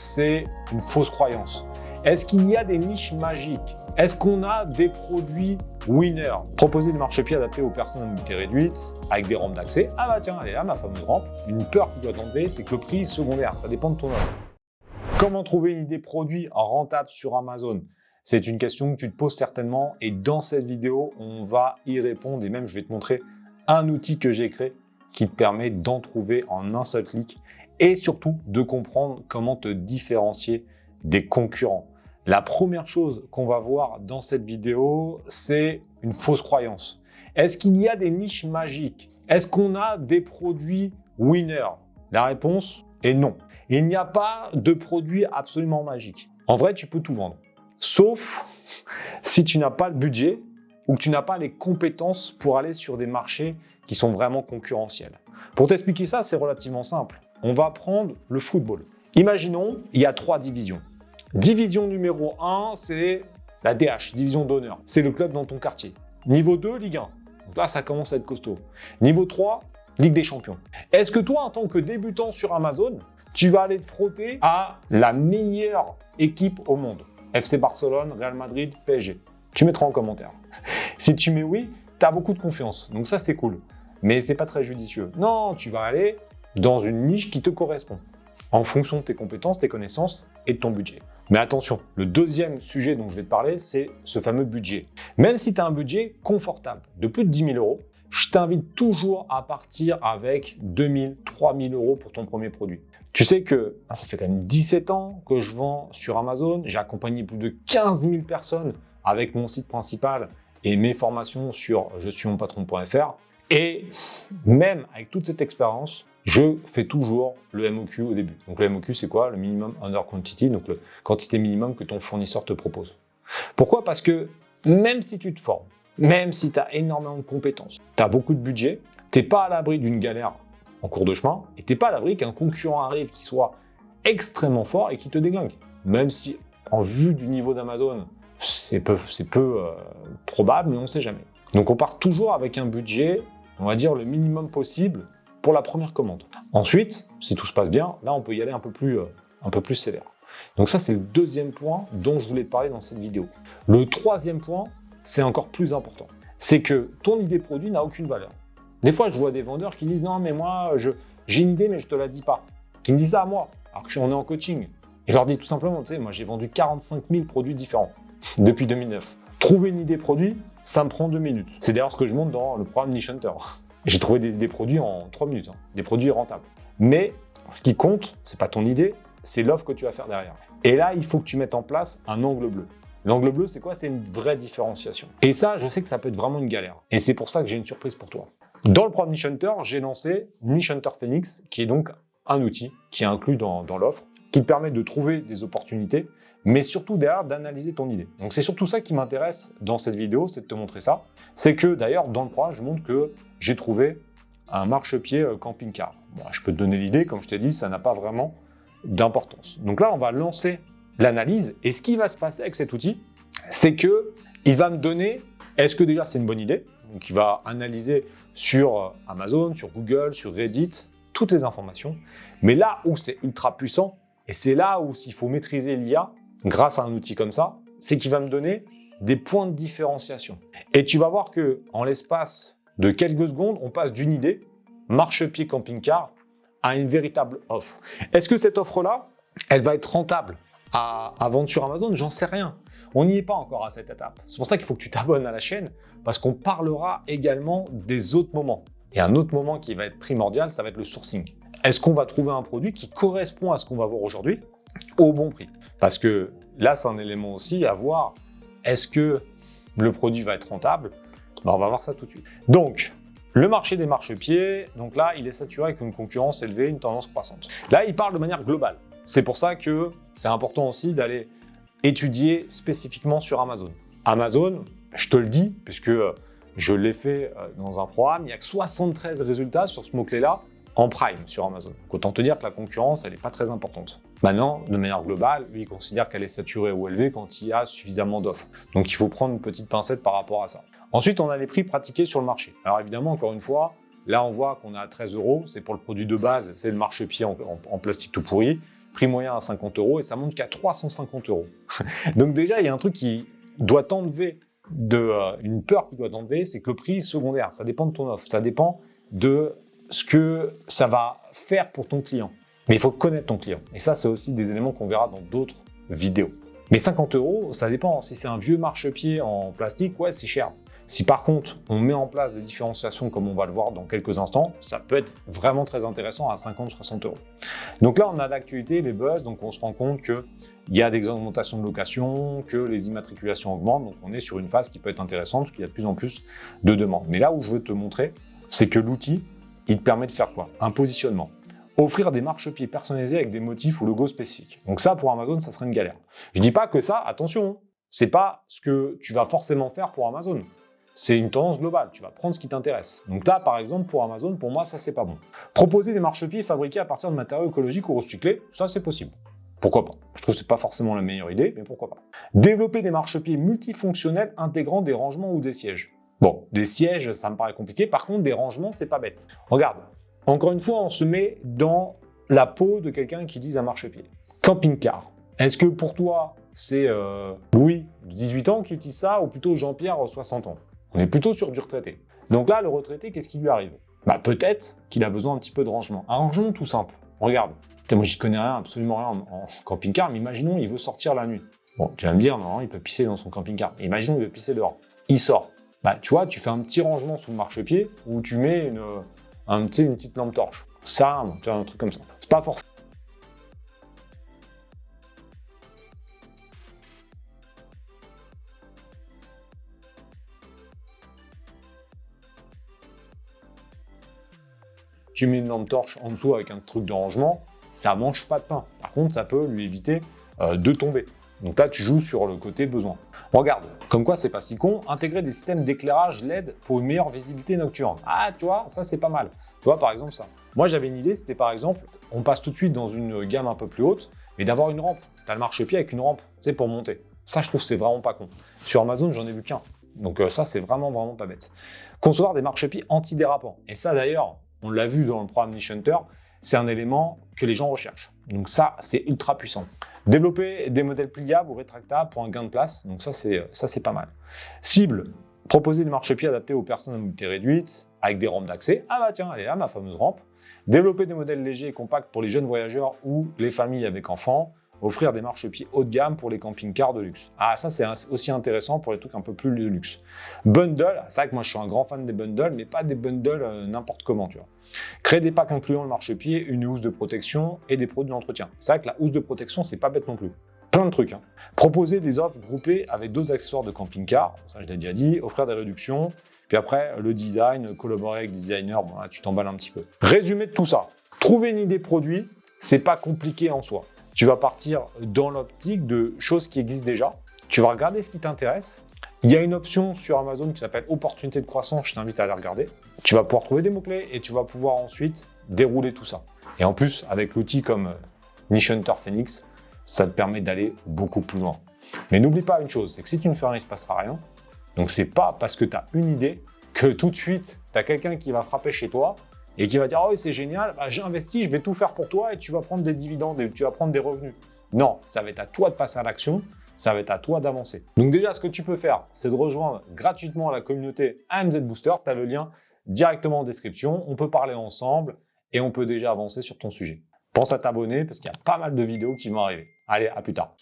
c'est une fausse croyance. Est-ce qu'il y a des niches magiques? Est-ce qu'on a des produits winners? Proposer des marchepieds adaptés aux personnes à mobilité réduite avec des rampes d'accès. Ah bah tiens, elle est là, ma fameuse rampe. Une peur qui doit t'enlever, c'est que le prix est secondaire. Ça dépend de ton offre. Comment trouver une idée produit rentable sur Amazon? C'est une question que tu te poses certainement et dans cette vidéo, on va y répondre et même je vais te montrer un outil que j'ai créé qui te permet d'en trouver en un seul clic et surtout de comprendre comment te différencier des concurrents. La première chose qu'on va voir dans cette vidéo, c'est une fausse croyance. Est-ce qu'il y a des niches magiques? Est-ce qu'on a des produits winners? La réponse est non. Il n'y a pas de produit absolument magique. En vrai, tu peux tout vendre. Sauf si tu n'as pas le budget ou que tu n'as pas les compétences pour aller sur des marchés qui sont vraiment concurrentiels. Pour t'expliquer ça, c'est relativement simple. On va prendre le football. Imaginons, il y a 3 divisions. Division numéro 1, c'est la DH, division d'honneur. C'est le club dans ton quartier. Niveau 2, Ligue 1. Donc là, ça commence à être costaud. Niveau 3, Ligue des Champions. Est-ce que toi, en tant que débutant sur Amazon, tu vas aller te frotter à la meilleure équipe au monde? FC Barcelone, Real Madrid, PSG. Tu mettras en commentaire. Si tu mets oui, tu as beaucoup de confiance. Donc ça, c'est cool. Mais c'est pas très judicieux. Non, tu vas aller dans une niche qui te correspond en fonction de tes compétences, tes connaissances et de ton budget. Mais attention, le deuxième sujet dont je vais te parler, c'est ce fameux budget. Même si tu as un budget confortable de plus de 10 000 euros, je t'invite toujours à partir avec 2 000, 3 000 euros pour ton premier produit. Tu sais que ça fait quand même 17 ans que je vends sur Amazon. J'ai accompagné plus de 15 000 personnes avec mon site principal et mes formations sur je suis mon patron.fr. Et même avec toute cette expérience, je fais toujours le MOQ au début. Donc le MOQ, c'est quoi? Le minimum order quantity, donc la quantité minimum que ton fournisseur te propose. Pourquoi? Parce que même si tu te formes, même si tu as énormément de compétences, tu as beaucoup de budget, tu n'es pas à l'abri d'une galère en cours de chemin et tu n'es pas à l'abri qu'un concurrent arrive qui soit extrêmement fort et qui te déglingue. Même si, en vue du niveau d'Amazon, c'est peu probable, mais on ne sait jamais. Donc on part toujours avec un budget, on va dire le minimum possible pour la première commande. Ensuite, si tout se passe bien, là on peut y aller un peu plus sévère. Donc ça, c'est le deuxième point dont je voulais te parler dans cette vidéo. Le troisième point, c'est encore plus important. C'est que ton idée produit n'a aucune valeur. Des fois, je vois des vendeurs qui disent « Non, mais moi, j'ai une idée, mais je ne te la dis pas. » Qui me disent ça à moi, alors que on est en coaching. Et je leur dis tout simplement, tu sais, moi, j'ai vendu 45 000 produits différents depuis 2009. Trouver une idée produit, ça me prend 2 minutes. C'est d'ailleurs ce que je montre dans le programme Niche Hunter. J'ai trouvé des idées produits en 3 minutes, des produits rentables. Mais ce qui compte, c'est pas ton idée, c'est l'offre que tu vas faire derrière. Et là, il faut que tu mettes en place un angle bleu. L'angle bleu, c'est quoi? C'est une vraie différenciation. Et ça, je sais que ça peut être vraiment une galère. Et c'est pour ça que j'ai une surprise pour toi. Dans le programme Niche Hunter, j'ai lancé Niche Hunter Phoenix, qui est donc un outil qui est inclus dans l'offre, qui te permet de trouver des opportunités, mais surtout derrière d'analyser ton idée. Donc c'est surtout ça qui m'intéresse dans cette vidéo, c'est de te montrer ça. C'est que d'ailleurs, dans le programme, je montre que j'ai trouvé un marchepied camping-car. Bon, je peux te donner l'idée, comme je t'ai dit, ça n'a pas vraiment d'importance. Donc là, on va lancer l'analyse et ce qui va se passer avec cet outil, c'est que il va me donner, est-ce que déjà c'est une bonne idée? Donc il va analyser sur Amazon, sur Google, sur Reddit, toutes les informations. Mais là où c'est ultra puissant, et c'est là où il faut maîtriser l'IA grâce à un outil comme ça, c'est qu'il va me donner des points de différenciation. Et tu vas voir que en l'espace de quelques secondes, on passe d'une idée, marchepied camping-car, à une véritable offre. Est-ce que cette offre-là, elle va être rentable à vendre sur Amazon? J'en sais rien. On n'y est pas encore à cette étape. C'est pour ça qu'il faut que tu t'abonnes à la chaîne, parce qu'on parlera également des autres moments. Et un autre moment qui va être primordial, ça va être le sourcing. Est-ce qu'on va trouver un produit qui correspond à ce qu'on va voir aujourd'hui au bon prix? Parce que là, c'est un élément aussi à voir. Est-ce que le produit va être rentable? Ben, on va voir ça tout de suite. Donc, le marché des marchepieds, donc là, il est saturé avec une concurrence élevée, une tendance croissante. Là, il parle de manière globale. C'est pour ça que c'est important aussi d'aller étudier spécifiquement sur Amazon. Amazon, je te le dis, puisque je l'ai fait dans un programme, il n'y a que 73 résultats sur ce mot-clé-là en prime sur Amazon. Donc, autant te dire que la concurrence, elle n'est pas très importante. Maintenant, de manière globale, lui, il considère qu'elle est saturée ou élevée quand il y a suffisamment d'offres. Donc, il faut prendre une petite pincette par rapport à ça. Ensuite, on a les prix pratiqués sur le marché. Alors évidemment, encore une fois, là, on voit qu'on est à 13 €. C'est pour le produit de base, c'est le marchepied en plastique tout pourri. prix moyen à 50 € et ça monte qu'à 350 €. Donc déjà, il y a un truc qui doit t'enlever, une peur qui doit t'enlever, c'est que le prix est secondaire. Ça dépend de ton offre, ça dépend de ce que ça va faire pour ton client. Mais il faut connaître ton client. Et ça, c'est aussi des éléments qu'on verra dans d'autres vidéos. Mais 50 €, ça dépend. Si c'est un vieux marchepied en plastique, ouais, c'est cher. Si par contre, on met en place des différenciations comme on va le voir dans quelques instants, ça peut être vraiment très intéressant à 50-60 €. Donc là, on a l'actualité, les buzz, donc on se rend compte qu'il y a des augmentations de location, que les immatriculations augmentent, donc on est sur une phase qui peut être intéressante, parce qu'il y a de plus en plus de demandes. Mais là où je veux te montrer, c'est que l'outil, il te permet de faire quoi? Un positionnement. Offrir des marchepieds personnalisés avec des motifs ou logos spécifiques. Donc ça, pour Amazon, ça serait une galère. Je dis pas que ça, attention, c'est pas ce que tu vas forcément faire pour Amazon. C'est une tendance globale, tu vas prendre ce qui t'intéresse. Donc là, par exemple, pour Amazon, pour moi, ça, c'est pas bon. Proposer des marchepieds fabriqués à partir de matériaux écologiques ou recyclés, ça, c'est possible. Pourquoi pas? Je trouve que c'est pas forcément la meilleure idée, mais pourquoi pas. Développer des marchepieds multifonctionnels intégrant des rangements ou des sièges. Bon, des sièges, ça me paraît compliqué. Par contre, des rangements, c'est pas bête. Regarde, encore une fois, on se met dans la peau de quelqu'un qui utilise un marchepied. Camping-car. Est-ce que pour toi, c'est Louis, 18 ans, qui utilise ça, ou plutôt Jean-Pierre, 60 ans? On est plutôt sur du retraité. Donc là, le retraité, qu'est-ce qui lui arrive? Peut-être qu'il a besoin un petit peu de rangement. Un rangement tout simple. Regarde. Moi, j'y connais rien, absolument rien en camping-car, mais imaginons, il veut sortir la nuit. Bon, tu vas me dire, non, il peut pisser dans son camping-car. Imaginons, il veut pisser dehors. Il sort. Tu vois, tu fais un petit rangement sous le marchepied où tu mets une petite lampe torche. Ça, tu vois, un truc comme ça. C'est pas forcément. Tu mets une lampe torche en dessous avec un truc de rangement, ça mange pas de pain. Par contre, ça peut lui éviter de tomber. Donc là, tu joues sur le côté besoin. Regarde, comme quoi c'est pas si con, intégrer des systèmes d'éclairage LED pour une meilleure visibilité nocturne. Ah, tu vois, ça c'est pas mal. Tu vois, par exemple, ça. Moi, j'avais une idée, c'était par exemple, on passe tout de suite dans une gamme un peu plus haute, mais d'avoir une rampe. Tu as le marchepied avec une rampe, tu sais, pour monter. Ça, je trouve que c'est vraiment pas con. Sur Amazon, j'en ai vu qu'un. Donc ça, c'est vraiment pas bête. Concevoir des marchepieds antidérapants. Et ça, d'ailleurs, on l'a vu dans le programme Niche Hunter, c'est un élément que les gens recherchent. Donc ça, c'est ultra puissant. Développer des modèles pliables ou rétractables pour un gain de place, donc ça c'est pas mal. Cible, proposer des marchepieds adaptés aux personnes à mobilité réduite, avec des rampes d'accès. Ah bah tiens, elle est là, ma fameuse rampe. Développer des modèles légers et compacts pour les jeunes voyageurs ou les familles avec enfants. Offrir des marchepieds haut de gamme pour les camping-cars de luxe. Ah, ça c'est aussi intéressant pour les trucs un peu plus de luxe. Bundle, c'est vrai que moi je suis un grand fan des bundles, mais pas des bundles n'importe comment, tu vois. Créer des packs incluant le marchepied, une housse de protection et des produits d'entretien. C'est vrai que la housse de protection, c'est pas bête non plus. Plein de trucs. Proposer des offres groupées avec d'autres accessoires de camping-car, ça je l'ai déjà dit, offrir des réductions, puis après le design, collaborer avec des designers, bon, là, tu t'emballes un petit peu. Résumé de tout ça, trouver une idée produit, c'est pas compliqué en soi. Tu vas partir dans l'optique de choses qui existent déjà, tu vas regarder ce qui t'intéresse. Il y a une option sur Amazon qui s'appelle opportunité de croissance, je t'invite à la regarder. Tu vas pouvoir trouver des mots-clés et tu vas pouvoir ensuite dérouler tout ça. Et en plus, avec l'outil comme Niche Hunter Phoenix, ça te permet d'aller beaucoup plus loin. Mais n'oublie pas une chose, c'est que si tu ne fais rien, il ne se passera rien. Donc c'est pas parce que tu as une idée que tout de suite, tu as quelqu'un qui va frapper chez toi et qui va dire « Oh, c'est génial, j'ai investi, je vais tout faire pour toi et tu vas prendre des dividendes et tu vas prendre des revenus. » Non, ça va être à toi de passer à l'action. Ça va être à toi d'avancer. Donc déjà, ce que tu peux faire, c'est de rejoindre gratuitement la communauté AMZ Booster. Tu as le lien directement en description. On peut parler ensemble et on peut déjà avancer sur ton sujet. Pense à t'abonner parce qu'il y a pas mal de vidéos qui vont arriver. Allez, à plus tard.